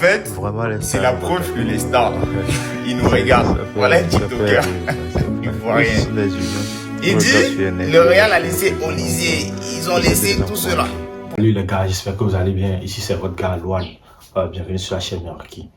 fait, Vraiment, c'est la preuve que les stars, ils nous regardent. Voilà un TikToker. Il voit rien. Il dit, le Real a laissé Olysée. Ils ont laissé tout cela. Salut les gars, j'espère que vous allez bien. Ici c'est votre gars Luan. Bienvenue sur la chaîne Merki.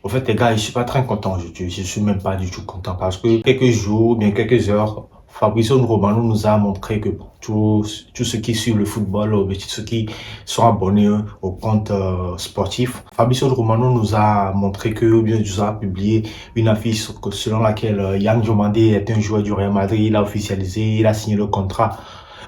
Au fait les gars, je suis pas très content aujourd'hui. Je suis même pas du tout content parce que quelques jours, bien quelques heures, Fabrizio Romano nous a montré que tous ceux qui suivent le football, tous ceux qui sont abonnés au compte sportif, Fabrizio Romano nous a montré que, ou bien nous a publié une affiche selon laquelle Yann Diomandé est un joueur du Real Madrid. Il a officialisé, il a signé le contrat.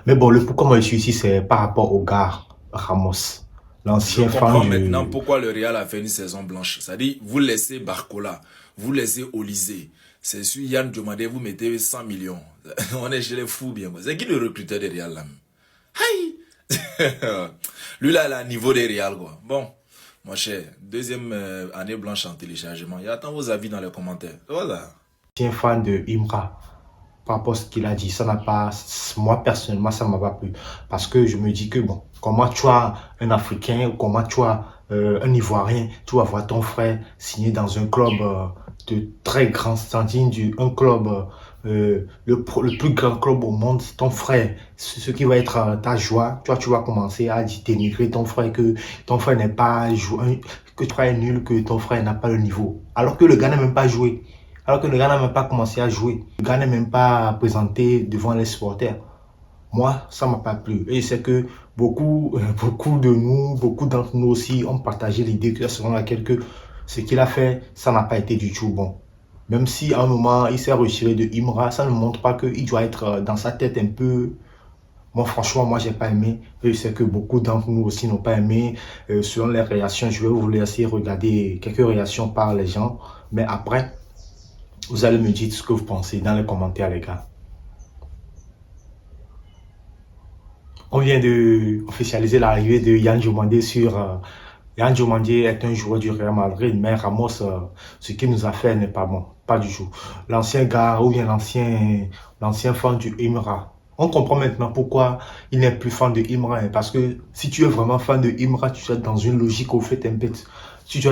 Mais bon, le pourquoi moi je suis ici, c'est par rapport au gars Ramos. Je comprends maintenant pourquoi le Real a fait une saison blanche. C'est-à-dire, vous laissez Barcola, vous laissez Olysée. C'est sur Yann Diomandé, vous mettez 100 millions. On est chez les fous, bien. C'est qui le recruteur des Real là? Aïe! Lui là, il a un niveau des Real, quoi. Bon, mon cher, deuxième année blanche en téléchargement. Il attend vos avis dans les commentaires. Voilà. Je suis un fan de Imra. Par rapport à ce qu'il a dit, ça n'a pas, moi personnellement, ça ne m'a pas plu. Parce que je me dis que bon, comment tu as un Africain, comment tu as un Ivoirien, tu vas voir ton frère signer dans un club de très grand standing, un club, le plus grand club au monde, ton frère, ce qui va être ta joie, toi tu vas commencer à dénigrer ton frère, que ton frère n'est pas joué, que ton frère est nul, que ton frère n'a pas le niveau. Alors que le gars n'a même pas joué. Alors que le gars n'a même pas commencé à jouer. Le gars n'a même pas présenté devant les supporters. Moi, ça ne m'a pas plu. Et c'est que beaucoup d'entre nous aussi ont partagé l'idée selon laquelle que ce qu'il a fait, ça n'a pas été du tout bon. Même si à un moment, il s'est retiré de Imra, ça ne montre pas qu'il doit être dans sa tête un peu... Moi, franchement, moi, j'ai pas aimé. Et c'est que beaucoup d'entre nous aussi n'ont pas aimé. Selon les réactions, je vais vous laisser regarder quelques réactions par les gens. Mais après... vous allez me dire ce que vous pensez dans les commentaires, les gars. On vient de officialiser l'arrivée de Yann Diomandé sur... Yann Diomandé est un joueur du Real Madrid, mais Ramos, ce qu'il nous a fait n'est pas bon. Pas du tout. L'ancien gars ou bien l'ancien fan du Imra. On comprend maintenant pourquoi il n'est plus fan de Imra. Parce que si tu es vraiment fan de Imra, tu dois être dans une logique au fait un peu. Si tu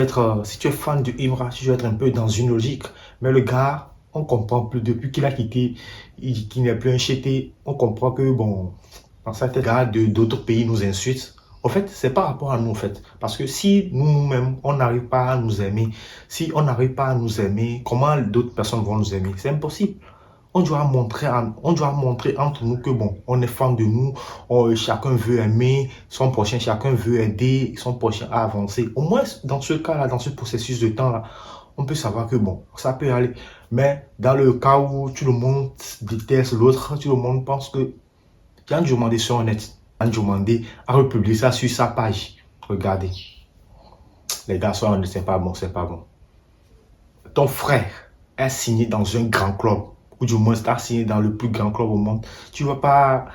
es fan de Imra, tu dois être un peu dans une logique. Mais le gars, on comprend plus. Depuis qu'il a quitté, qu'il n'est plus un chété, on comprend que, bon, dans certains gars d'autres pays nous insultent. En fait, c'est par rapport à nous, en fait. Parce que si nous-mêmes, on n'arrive pas à nous aimer, si on n'arrive pas à nous aimer, comment d'autres personnes vont nous aimer? C'est impossible. On doit montrer entre nous que, bon, on est fan de nous, chacun veut aimer son prochain, chacun veut aider son prochain à avancer. Au moins, dans ce cas-là, dans ce processus de temps-là, on peut savoir que, bon, ça peut aller. Mais dans le cas où tout le monde déteste l'autre, tout le monde pense que Yann Diomandé sur honnête. Yann Diomandé a republié ça sur sa page. Regardez. Les gars, soient honnêtes, c'est pas bon, c'est pas bon. Ton frère est signé dans un grand club, ou du moins a signé dans le plus grand club au monde. Tu vas pas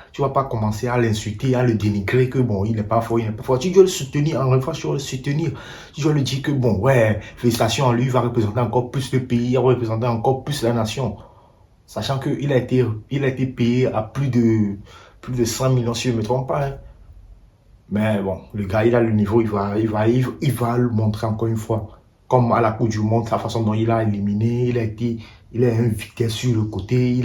commencer à l'insulter, à le dénigrer, que bon, il n'est pas fort, il n'est pas fort. Tu dois le soutenir, en fois, tu dois le soutenir. Tu dois lui dire que bon, ouais, félicitations à lui, il va représenter encore plus le pays, il va représenter encore plus la nation. Sachant qu'il a été payé à plus de 100 millions, si je ne me trompe pas. Hein. Mais bon, le gars, il a le niveau, il va le montrer encore une fois. Comme à la Coupe du Monde, la façon dont il a éliminé, il est invité sur le côté,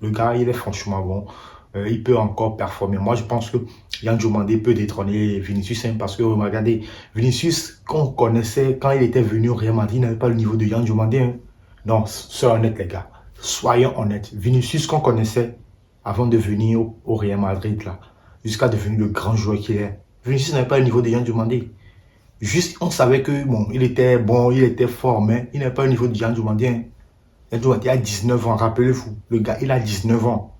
le gars, il est franchement bon. Il peut encore performer. Moi, je pense que Yann Diomandé peut détrôner Vinicius, hein, parce que regardez, Vinicius, qu'on connaissait quand il était venu au Real Madrid, il n'avait pas le niveau de Yann Diomandé. Hein. Non, soyons honnêtes, les gars. Soyons honnêtes. Vinicius, qu'on connaissait avant de venir au Real Madrid, là, jusqu'à devenir le grand joueur qu'il est. Vinicius n'avait pas le niveau de Yann Diomandé. Juste, on savait que, bon, il était fort, mais il n'avait pas le niveau de Yann Diomandé. Hein. Yann Diomandé a 19 ans, rappelez-vous. Le gars, il a 19 ans.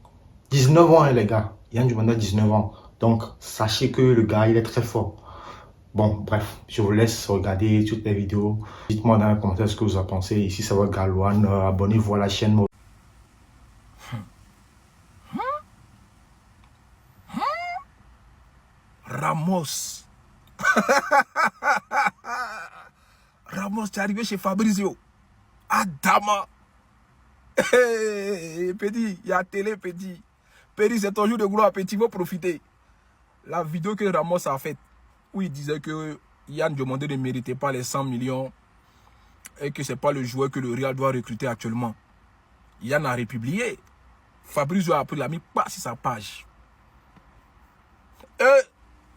19 ans, hein, les gars. Yann Diomandé a 19 ans. Donc, sachez que le gars, il est très fort. Bon, bref, je vous laisse regarder toutes les vidéos. Dites-moi dans les commentaires ce que vous en pensez. Ici, c'est votre gars Luan. Abonnez-vous à la chaîne. Ramos. Ramos, tu es arrivé chez Fabrizio. Adama. Hey, petit, il y a télé, petit. Petit, c'est ton jour de gloire, petit, il faut profiter. La vidéo que Ramos a faite, où il disait que Yann Diomandé ne méritait pas les 100 millions et que ce n'est pas le joueur que le Real doit recruter actuellement. Yann a republié. Fabrizio a appris, l'a mis pas sur sa page.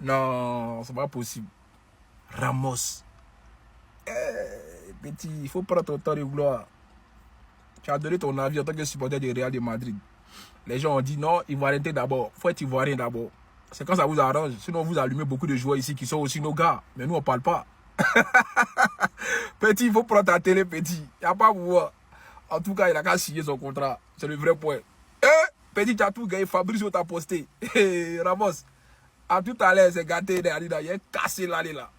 Non, c'est pas possible. Ramos. Petit, il faut prendre ton temps de gloire. Tu as donné ton avis en tant que supporter du Real de Madrid. Les gens ont dit non, Ivoirien d'abord. Il faut être Ivoirien d'abord. C'est quand ça vous arrange. Sinon, vous allumez beaucoup de joueurs ici qui sont aussi nos gars. Mais nous, on ne parle pas. Petit, il faut prendre ta télé, petit. Il n'y a pas à voir. En tout cas, il a qu'à signer son contrat. C'est le vrai point. Petit, tu as tout gagné. Fabrizio t'a posté. Ramos, à tout à l'heure, c'est gâté. Il est cassé là.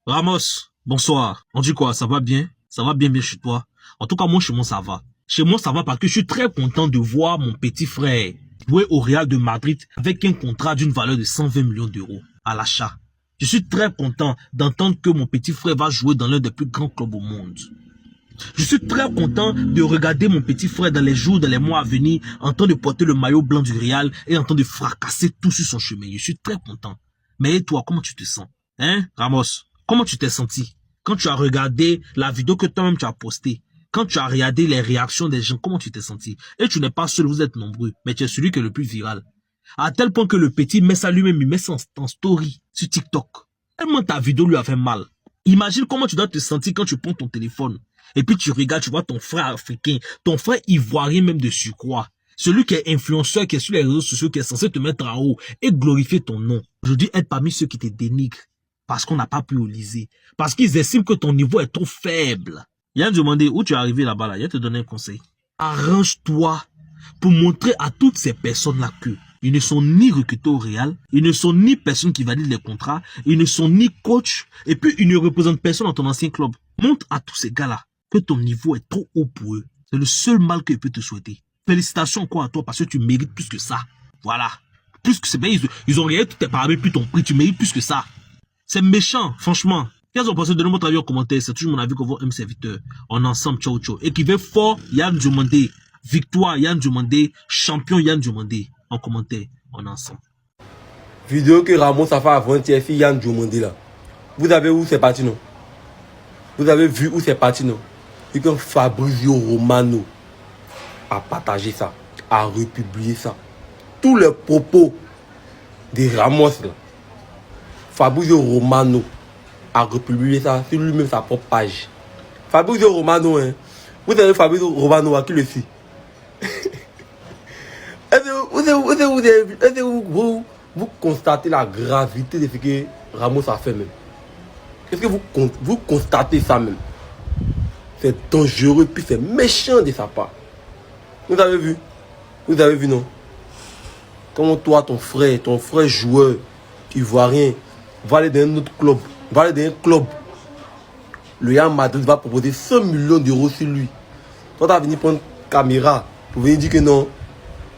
Ramos, bonsoir. On dit quoi? Ça va bien? Ça va bien chez toi? En tout cas, moi, chez moi, ça va. Chez moi, ça va parce que je suis très content de voir mon petit frère jouer au Real de Madrid avec un contrat d'une valeur de 120 millions d'euros à l'achat. Je suis très content d'entendre que mon petit frère va jouer dans l'un des plus grands clubs au monde. Je suis très content de regarder mon petit frère dans les jours, dans les mois à venir, en train de porter le maillot blanc du Real et en train de fracasser tout sur son chemin. Je suis très content. Mais toi, comment tu te sens? Hein, Ramos? Comment tu t'es senti quand tu as regardé la vidéo que toi-même tu as postée? Quand tu as regardé les réactions des gens, comment tu t'es senti? Et tu n'es pas seul, vous êtes nombreux, mais tu es celui qui est le plus viral. À tel point que le petit met ça lui-même, il met ça en story sur TikTok. Tellement ta vidéo lui a fait mal. Imagine comment tu dois te sentir quand tu prends ton téléphone. Et puis tu regardes, tu vois ton frère africain, ton frère ivoirien même de surcroît. Celui qui est influenceur, qui est sur les réseaux sociaux, qui est censé te mettre en haut et glorifier ton nom. Aujourd'hui, être parmi ceux qui te dénigrent. Parce qu'on n'a pas pu oliser. Parce qu'ils estiment que ton niveau est trop faible. Yann demandé où tu es arrivé là-bas, là. Il te donné un conseil. Arrange-toi pour montrer à toutes ces personnes-là que ils ne sont ni recrutés au Real, ils ne sont ni personnes qui valident les contrats, ils ne sont ni coach, et puis ils ne représentent personne dans ton ancien club. Montre à tous ces gars-là que ton niveau est trop haut pour eux. C'est le seul mal qu'ils peuvent te souhaiter. Félicitations encore à toi parce que tu mérites plus que ça. Voilà. Plus que c'est bien, ils ont regardé tous tes paramètres, puis ton prix, tu mérites plus que ça. C'est méchant, franchement. Qu'est-ce qu'on pense de notre avis en commentaire? C'est toujours mon avis qu'on voit un serviteur. On est ensemble, ciao, ciao. Écrivez fort, Yann Diomandé. Victoire, Yann Diomandé. Champion, Yann Diomandé. En commentaire, on est ensemble. Vidéo que Ramos a fait avant-hier, c'est Yann Diomandé là. Vous avez où c'est parti, non? Vous avez vu où c'est parti, non? C'est que Fabrizio Romano a partagé ça, a republié ça. Tous les propos de Ramos là. Fabrizio Romano a republié ça sur lui-même sa propre page. Fabrizio Romano, hein. Vous avez Fabrizio Romano à qui le suit? Est-ce que vous constatez la gravité de ce que Ramos a fait même? Est-ce que vous constatez ça même? C'est dangereux puis c'est méchant de sa part. Vous avez vu? Vous avez vu, non? Comment toi, ton frère joueur ivoirien, va aller dans un autre club, va aller dans un club. Le Real Madrid va proposer 100 millions d'euros sur lui. Toi, tu vas venir prendre une caméra pour venir dire que non,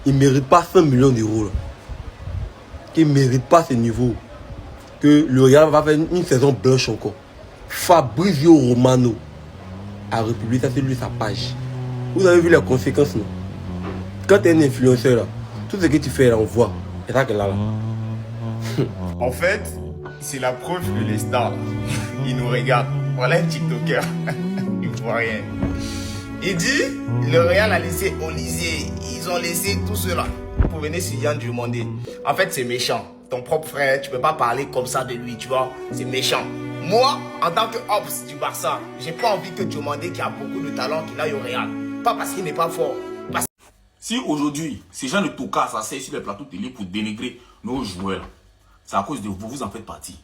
il ne mérite pas 100 millions d'euros. Qu'il ne mérite pas ce niveau. Que le Real va faire une saison blanche encore. Fabrizio Romano a republié ça sur lui sa page. Vous avez vu les conséquences, non? Quand tu es un influenceur, là, tout ce que tu fais, là, on voit. Et ça que là. En fait, c'est la preuve que les stars, ils nous regardent. Voilà un TikToker. Il voit rien. Il dit, le Real a laissé Olysée. Ils ont laissé tout cela pour venir sur Yann Diomandé. En fait, c'est méchant. Ton propre frère, tu peux pas parler comme ça de lui, tu vois. C'est méchant. Moi, en tant que Ops du Barça, j'ai pas envie que Diomandé, qui a beaucoup de talent, qu'il aille au Real. Pas parce qu'il n'est pas fort. Si aujourd'hui, ces gens de Toka s'asseyent sur les plateaux télé pour dénigrer nos joueurs, c'est à cause de vous, vous en faites partie.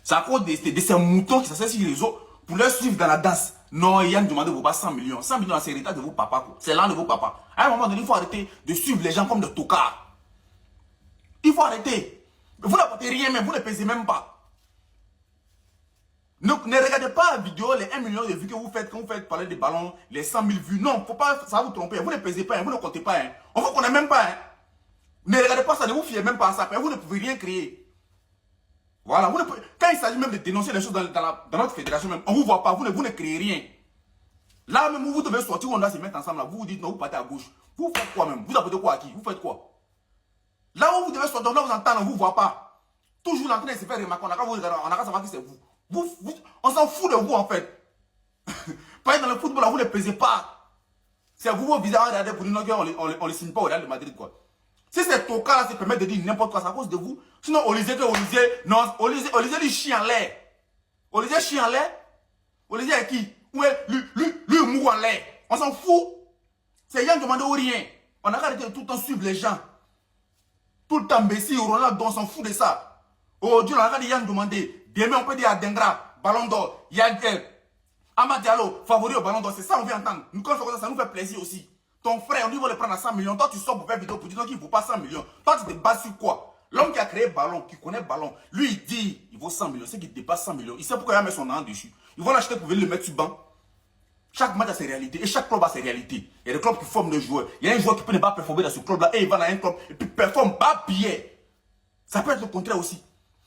C'est à cause de ces moutons qui s'asseyent sur les réseaux pour leur suivre dans la danse. Non, Yann Diomandé vaut pas 100 millions. 100 millions, c'est l'héritage de vos papas. C'est l'un de vos papas. À un moment donné, il faut arrêter de suivre les gens comme des tocards. Il faut arrêter. Vous n'apportez rien même, vous ne pesez même pas. Ne regardez pas la vidéo, les 1 million de vues que vous faites quand vous faites parler des ballons, les 100 000 vues. Non, faut pas, ça va vous tromper. Vous ne pesez pas, vous ne comptez pas. On ne connaît même pas. Ne regardez pas ça, ne vous fiez même pas à ça. Vous ne pouvez rien créer. Voilà, quand il s'agit même de dénoncer les choses dans notre fédération même, on ne vous voit pas, vous ne créez rien. Là même où vous devez sortir, on doit se mettre ensemble, là, vous vous dites non, vous partez à gauche. Vous faites quoi même? Vous apportez quoi à qui? Vous faites quoi? Là où vous devez sortir, on doit vous entendre, on ne vous voit pas. Toujours en train de se faire remarquer, on n'a qu'à savoir qui c'est vous. On s'en fout de vous, en fait. Pareil, dans le football, là, vous ne les pesez pas. C'est vous, vos visas, regardez, pour nous, on les signe pas au Real de Madrid, quoi. Si ces tocards-là se permettent de dire n'importe quoi, c'est à cause de vous. Sinon, Olysée, non, Olysée, lui chie en l'air. Olysée chie en l'air. Olysée est qui? Ouais, lui, mou en l'air. On s'en fout. C'est Yann demandé ou rien. On a arrêté de tout le temps suivre les gens. Tout le temps, Messi, Ronaldo, on s'en fout de ça. Aujourd'hui, on a regardé Yann demander. Demain, on peut dire à Dengra, Ballon d'Or, Yann, Amad Diallo, favori au Ballon d'Or. C'est ça, on veut entendre. Nous, quand on fait ça nous fait plaisir aussi. Ton frère, on dit va le prendre à 100 millions. Toi, tu sors pour faire vidéo pour dire qu'il ne vaut pas 100 millions. Toi, tu te bases sur quoi? L'homme qui a créé Ballon, qui connaît Ballon, lui, il dit il vaut 100 millions. C'est qu'il dépasse 100 millions. Il sait pourquoi il a mis son nom dessus. Ils vont l'acheter pour venir le mettre sur le banc. Chaque match a ses réalités et chaque club a ses réalités. Il y a des clubs qui forment des joueurs. Il y a un joueur qui peut ne pas performer dans ce club-là et il va dans un club et puis performe pas bien. Ça peut être le contraire aussi.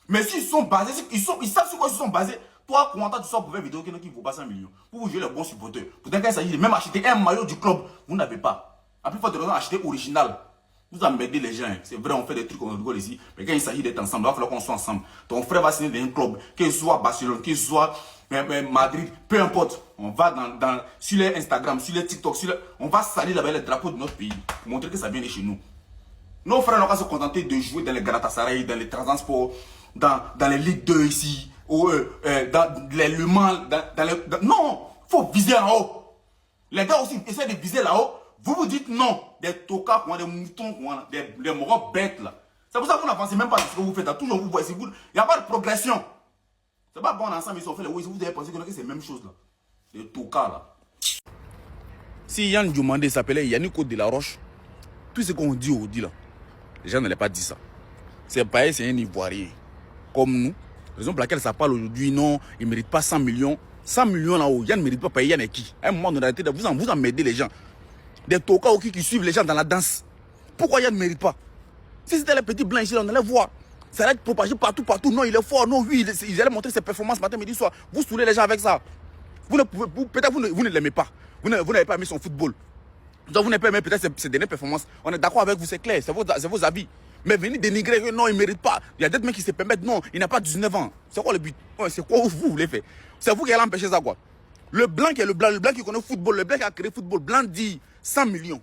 Mais s'ils sont basés, ils savent sur quoi ils sont basés. Toi, comment tu sors pour faire vidéo qui ne vaut pas 100 millions pour vous jouer les bons supporters. Pourtant, quand il s'agit de même acheter un maillot du club, vous n'avez pas. À plus forte raison, acheter original. Vous emmerdez les gens. C'est vrai, on fait des trucs, on rigole ici. Mais quand il s'agit d'être ensemble, il va falloir qu'on soit ensemble. Ton frère va signer dans un club, qu'il soit Barcelone, qu'il soit Madrid, peu importe. On va sur les Instagram, sur les TikTok, on va salir là-bas les drapeaux de notre pays. Pour montrer que ça vient de chez nous. Nos frères n'ont pas se contenter de jouer dans les Galatasaray, dans les Transport, dans les Ligue 2 ici, ou dans les Le Mans, non, il faut viser en haut. Les gars aussi essaient de viser là-haut. Vous dites non. Des tocards, des moutons, des morts bêtes là. C'est pour ça que vous n'avancez même pas sur ce que vous faites. Toujours vous voyez. Il n'y a pas de progression. C'est pas bon ensemble, ils ont fait les oui. Vous avez pensé que c'est la même chose là. Des tocards là. Si Yann Diomandé s'appelait Yannick Côte de la Roche, tout ce qu'on dit là, les gens n'allaient pas dire ça. C'est pareil, c'est un Ivoirien. Comme nous. Raison pour laquelle ça parle aujourd'hui, non, il ne mérite pas 100 millions. 100 millions là-haut, Yann ne mérite pas payer. Yann est qui? À un moment de la réalité, vous emmerdez les gens. Des tocards qui suivent les gens dans la danse. Pourquoi Yann ne mérite pas? Si c'était les petits blancs ici, on allait voir. Ça allait être propagé partout. Non, il est fort. Non, oui, il allait montrer ses performances matin, midi, soir. Vous saoulez les gens avec ça. Peut-être vous ne l'aimez pas. Vous n'avez pas aimé son football. Donc vous n'avez pas aimé peut-être ses dernières performances. On est d'accord avec vous, c'est clair. C'est vos avis. Mais venir dénigrer que non, il ne mérite pas. Il y a d'autres mecs qui se permettent. Non, il n'a pas 19 ans. C'est quoi le but? C'est quoi vous voulez faire? C'est vous qui allez empêcher ça, quoi. Le blanc qui est le blanc qui connaît le football, le blanc qui a créé le football, blanc dit 100 millions.